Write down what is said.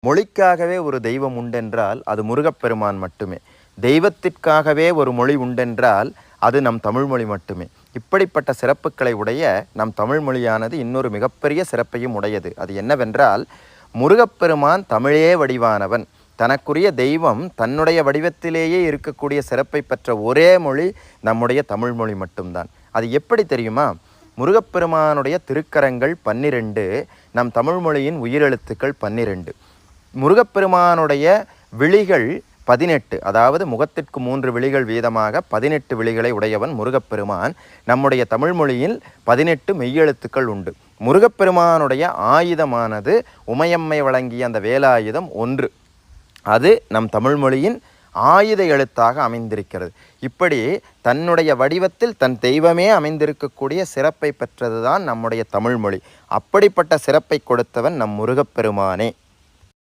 மொழிக்காகவே ஒரு தெய்வம் உண்டென்றால் அது முருகப்பெருமான் மட்டுமே. தெய்வத்திற்காகவே ஒரு மொழி உண்டென்றால் அது நம் தமிழ்மொழி மட்டுமே. இப்படிப்பட்ட சிறப்புகளை உடைய நம் தமிழ் மொழியானது இன்னொரு மிகப்பெரிய சிறப்பையும் உடையது. அது என்னவென்றால், முருகப்பெருமான் தமிழே வடிவானவன். தனக்குரிய தெய்வம் தன்னுடைய வடிவத்திலேயே இருக்கக்கூடிய சிறப்பை பெற்ற ஒரே மொழி நம்முடைய தமிழ்மொழி மட்டும்தான். அது எப்படி தெரியுமா? முருகப்பெருமானுடைய திருக்கரங்கள் 12, நம் தமிழ்மொழியின் உயிரெழுத்துக்கள் 12. முருகப்பெருமானுடைய விழிகள் 18, அதாவது முகத்திற்கு 3 விழிகள் வீதமாக 18 விழிகளை உடையவன் முருகப்பெருமான். நம்முடைய தமிழ்மொழியில் 18 மெய்யெழுத்துக்கள் உண்டு. முருகப்பெருமானுடைய ஆயுதமானது உமையம்மை வழங்கிய அந்த வேலாயுதம் 1. அது நம் தமிழ்மொழியின் ஆயுத எழுத்தாக அமைந்திருக்கிறது. இப்படி தன்னுடைய வடிவத்தில் தன் தெய்வமே அமைந்திருக்கக்கூடிய சிறப்பை பெற்றதுதான் நம்முடைய தமிழ்மொழி. அப்படிப்பட்ட சிறப்பை கொடுத்தவன் நம் முருகப்பெருமானே.